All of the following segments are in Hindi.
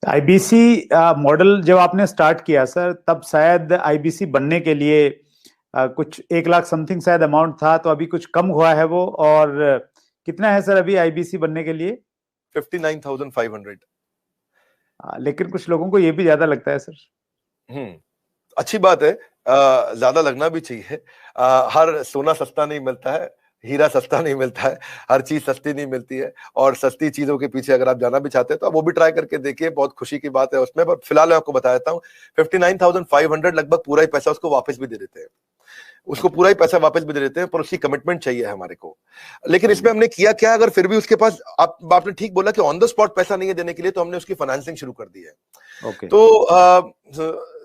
आईबीसी मॉडल जब आपने स्टार्ट किया सर, तब शायद आईबीसी बनने के लिए कुछ 1 लाख समथिंग शायद अमाउंट था, तो अभी कुछ कम हुआ है वो। और कितना है सर अभी आईबीसी बनने के लिए? 59,500। लेकिन कुछ लोगों को ये भी ज्यादा लगता है सर। अच्छी बात है, ज्यादा लगना भी चाहिए। हर सोना सस्ता नहीं मिलता है, हीरा सस्ता नहीं मिलता है, हर चीज सस्ती नहीं मिलती है। और सस्ती चीजों के पीछे अगर आप जाना भी चाहते हैं तो आप वो भी ट्राई करके देखिए, बहुत खुशी की बात है उसमें। पर फिलहाल मैं आपको बता देता हूँ, 59,500 लगभग पूरा ही पैसा उसको वापस भी दे देते हैं, उसको पूरा ही पैसा वापस भी दे देते हैं, पर उसकी कमिटमेंट चाहिए हमारे को। लेकिन इसमें हमने किया क्या, अगर फिर भी उसके पास, आपने ठीक बोला कि ऑन द स्पॉट पैसा नहीं है देने के लिए, तो हमने उसकी फाइनेंसिंग शुरू कर दी है। तो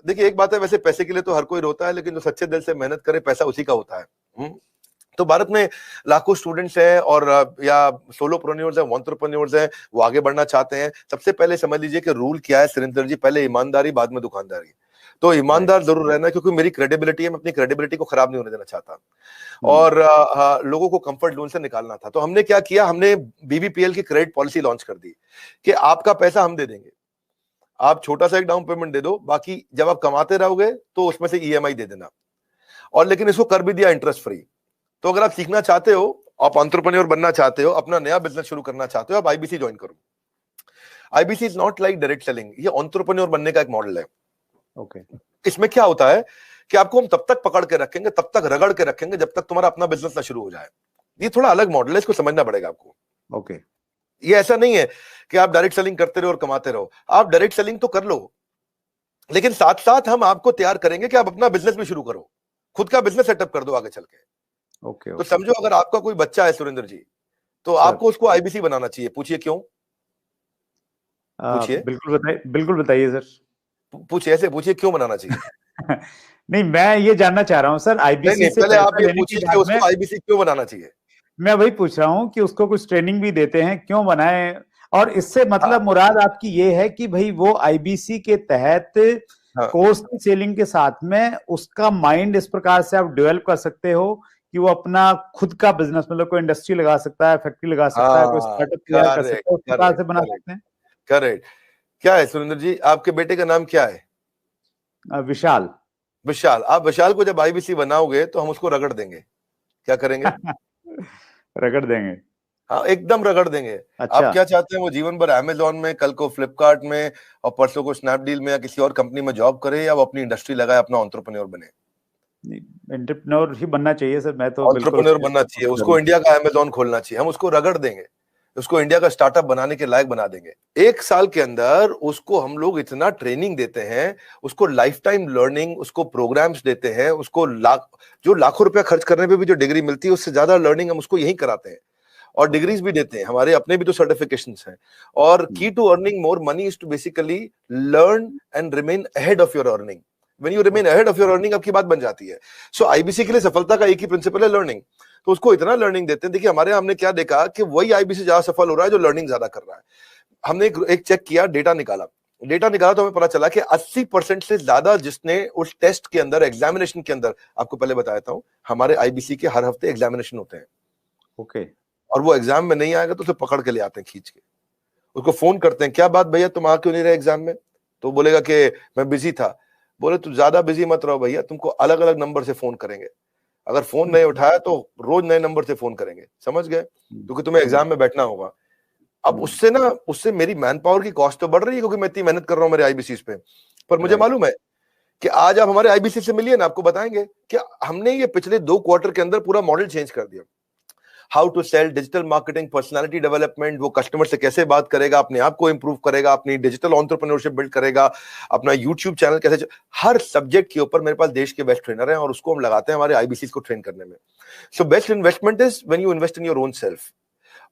देखिए, एक बात है, वैसे पैसे के लिए तो हर कोई रोता है, लेकिन जो सच्चे दिल से मेहनत करे पैसा उसी का होता है। तो भारत में लाखों स्टूडेंट्स हैं और या सोलोप्रेन्योर्स हैं, एंटरप्रेन्योर्स हैं, वो आगे बढ़ना चाहते हैं। सबसे पहले समझ लीजिए कि रूल क्या है सुरेंद्र जी, पहले ईमानदारी बाद में दुकानदारी। तो ईमानदार जरूर रहना, क्योंकि मेरी क्रेडिबिलिटी है, मैं अपनी क्रेडिबिलिटी को खराब नहीं होने देना चाहता। और लोगों को कंफर्ट जोन से निकालना था। तो हमने क्या किया, हमने बीबीपीएल की क्रेडिट पॉलिसी लॉन्च कर दी कि आपका पैसा हम दे देंगे, आप छोटा सा एक डाउन पेमेंट दे दो, बाकी जब आप कमाते रहोगे तो उसमें से ईएमआई दे देना। और लेकिन इसको कर भी दिया इंटरेस्ट फ्री। तो अगर आप सीखना चाहते हो, आप एंटरप्रेन्योर बनना चाहते हो, अपना नया बिजनेस शुरू करना चाहते हो, आप आईबीसी ज्वाइन करो। IBC is not like direct selling, ये एंटरप्रेन्योर बनने का एक मॉडल है। इसमें क्या होता है कि आपको हम तब तक पकड़ के रखेंगे, तब तक रगड़ के रखेंगे, जब तक तुम्हारा अपना बिजनेस ना शुरू हो जाए। ये थोड़ा अलग मॉडल है, इसको समझना पड़ेगा आपको। ये ऐसा नहीं है कि आप डायरेक्ट सेलिंग करते रहो और कमाते रहो। आप डायरेक्ट सेलिंग तो कर लो, लेकिन साथ साथ हम आपको तैयार करेंगे कि आप अपना बिजनेस भी शुरू करो, खुद का बिजनेस सेटअप कर दो आगे चल के। तो समझो, अगर आपका कोई बच्चा है सुरेंद्र जी, तो आपको उसको आईबीसी बनाना चाहिए। पूछिए क्यों? पूछिए। बिल्कुल बताइए सर। पूछिए, ऐसे पूछिए क्यों बनाना चाहिए। नहीं, मैं ये जानना चाह रहा हूँ सर, आईबीसी से पहले आप पैसा ये लेने पूछिए के कि बाद उसको आईबीसी क्यों बनाना चाहिए। मैं वही पूछ रहा हूँ कि उसको कुछ ट्रेनिंग भी देते हैं, क्यों बनाए? और इससे मतलब मुराद आपकी ये है कि भाई वो आईबीसी के तहत कोर्स की सेलिंग के साथ में उसका माइंड इस प्रकार से आप डेवलप कर सकते हो कि वो अपना खुद का बिजनेस, मतलब कोई इंडस्ट्री लगा सकता है, फैक्ट्री लगा सकता है, कोई स्टार्टअप तैयार कर सकता है, उस प्रकार से बना सकते हैं। करेक्ट। क्या है सुरेंद्र जी, आपके बेटे का नाम क्या है? विशाल। विशाल। आप विशाल को जब आईबीसी बनाओगे तो हम उसको रगड़ देंगे। क्या करेंगे? रगड़ देंगे। हाँ, एकदम रगड़ देंगे। अच्छा। आप क्या चाहते हैं, वो जीवन भर अमेजोन में, कल को फ्लिपकार्ट में, और परसों को स्नैपडील में या किसी और कंपनी में जॉब करे, या वो अपनी इंडस्ट्री लगाए, अपना एंटरप्रेन्योर बने? एंटरप्रेन्योर ही बनना चाहिए सर। मैं तो एंटरप्रेन्योर बनना चाहिए, उसको इंडिया का अमेजोन खोलना चाहिए। हम उसको रगड़ देंगे, उसको इंडिया का स्टार्टअप बनाने के लायक बना देंगे। 1 साल के अंदर उसको हम लोग इतना ट्रेनिंग देते हैं, उसको लाइफ टाइम लर्निंग, उसको प्रोग्राम्स देते हैं, उसको जो लाखों रुपया खर्च करने पे भी जो डिग्री मिलती है, उससे ज्यादा लर्निंग हम उसको यही कराते हैं। और डिग्रीज भी देते हैं, हमारे अपने भी तो सर्टिफिकेशंस हैं। और key to earning more money is to basically learn and remain ahead of your earning. When you remain ahead of your earning, आपकी बात बन जाती है। सो आईबीसी के लिए सफलता का एक ही प्रिंसिपल है, लर्निंग। तो उसको इतना लर्निंग देते हैं। देखिए, हमारे यहाँ हमने क्या देखा कि वही आईबीसी ज्यादा सफल हो रहा है जो लर्निंग ज्यादा कर रहा है। हमने एक चेक किया, डेटा निकाला तो हमें पता चला कि 80% से ज्यादा जिसने उस टेस्ट के अंदर, एग्जामिनेशन के अंदर, आपको पहले बताया था, हमारे आईबीसी के हर हफ्ते एग्जामिनेशन होते हैं। और वो एग्जाम में नहीं आएगा तो उसे पकड़ के ले आते हैं खींच के, उसको फोन करते हैं, क्या बात भैया तुम आ क्यों नहीं रहे एग्जाम में? तो बोलेगा कि मैं बिजी था। बोले तू ज्यादा बिजी मत रहो भैया, तुमको अलग अलग नंबर से फोन करेंगे, अगर फोन नहीं उठाया तो रोज नए नंबर से फोन करेंगे, समझ गए? क्योंकि तुम्हें एग्जाम में बैठना होगा। अब उससे मेरी मैन पावर की कॉस्ट तो बढ़ रही है, क्योंकि मैं इतनी मेहनत कर रहा हूँ मेरे आईबीसी पे। पर मुझे मालूम है कि आज आप हमारे आईबीसी से मिलिए ना, आपको बताएंगे कि हमने ये पिछले 2 क्वार्टर के अंदर पूरा मॉडल चेंज कर दिया। How to sell, digital marketing, personality development, वो कस्टमर से कैसे बात करेगा, अपने आप को इंप्रूव करेगा, अपनी डिजिटल एंटरप्रेन्योरशिप बिल्ड करेगा, अपना यूट्यूब चैनल कैसे, हर सब्जेक्ट के ऊपर मेरे पास देश के बेस्ट ट्रेनर हैं, और उसको हम लगाते हैं हमारे आईबीसी को ट्रेन करने में। So best investment is when you invest in your own self.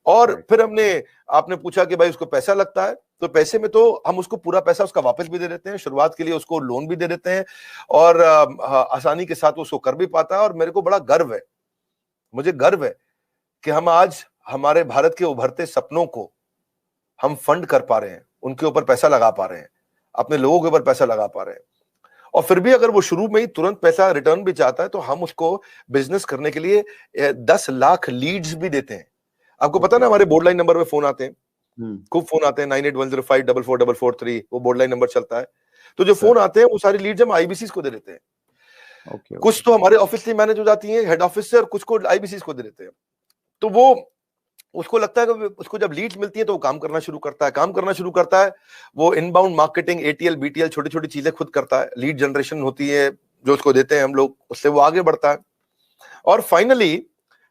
और फिर आपने पूछा कि भाई उसको पैसा लगता है, तो पैसे में तो हम उसको पूरा पैसा उसका वापस भी दे देते हैं, शुरुआत के लिए उसको लोन भी दे देते हैं, और आसानी के साथ उसको कर भी पाता है। और मेरे को बड़ा गर्व है, मुझे गर्व है कि हम आज हमारे भारत के उभरते सपनों को हम फंड कर पा रहे हैं, उनके ऊपर पैसा लगा पा रहे हैं, अपने लोगों के ऊपर पैसा लगा पा रहे हैं। और फिर भी अगर वो शुरू में ही तुरंत पैसा रिटर्न भी चाहता है, तो हम उसको बिजनेस करने के लिए 10 लाख लीड्स भी देते हैं। आपको पता ना, हमारे बोर्ड लाइन नंबर पे फोन आते हैं, खूब फोन आते हैं 9810544443, वो बोर्ड लाइन नंबर चलता है। तो जो फोन आते हैं वो सारी लीड्स हम आईबीसीज को दे देते हैं। कुछ तो हमारे ऑफिस से मैनेज हो जाती है हेड ऑफिस से, और कुछ को आईबीसीज को दे देते हैं। तो वो उसको लगता है कि उसको जब लीड्स मिलती है तो वो काम करना शुरू करता है। वो इनबाउंड मार्केटिंग, एटीएल बीटीएल, छोटी छोटी चीजें खुद करता है। लीड जनरेशन होती है जो उसको देते हैं हम लोग, उससे वो आगे बढ़ता है। और फाइनली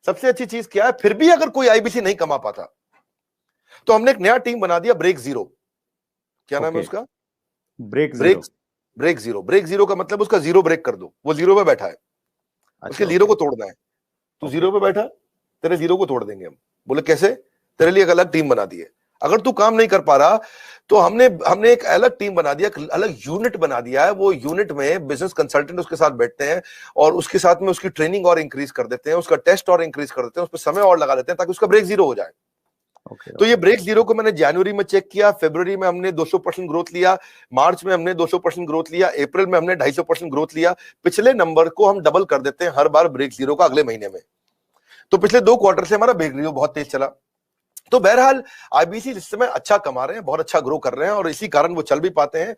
सबसे अच्छी चीज क्या है, फिर भी अगर कोई आईबीसी नहीं कमा पाता तो हमने एक नया टीम बना दिया, ब्रेक जीरो। क्या नाम है उसका? Break zero. ब्रेक जीरो का मतलब उसका जीरो ब्रेक कर दो। वो जीरो पे बैठा है, उसके जीरो को तोड़ना है। तू जीरो पे बैठा, तेरे जीरो को तोड़ देंगे हम। बोले कैसे? तेरे लिए एक अलग टीम बना दी है। अगर तू काम नहीं कर पा रहा तो हमने एक अलग टीम बना दिया, अलग यूनिट बना दिया है। वो यूनिट में बिजनेस कंसल्टेंट उसके साथ बैठते हैं और उसके साथ में उसकी ट्रेनिंग और इंक्रीज कर देते हैं, उसका टेस्ट और इंक्रीज कर देते हैं, उस पर समय और लगा देते हैं ताकि उसका ब्रेक जीरो हो जाए। तो ये ब्रेक जीरो को मैंने जनवरी में चेक किया, फरवरी में हमने 200% ग्रोथ लिया, मार्च में हमने 200% ग्रोथ लिया, अप्रैल में हमने 250% ग्रोथ लिया। पिछले नंबर को हम डबल कर देते हैं हर बार ब्रेक जीरो का अगले महीने में। तो पिछले 2 क्वार्टर से हमारा ब्रेक जीरो बहुत तेज चला। तो बहरहाल आईबीसी इस समय अच्छा कमा रहे हैं, बहुत अच्छा ग्रो कर रहे हैं, और इसी कारण वो चल भी पाते हैं।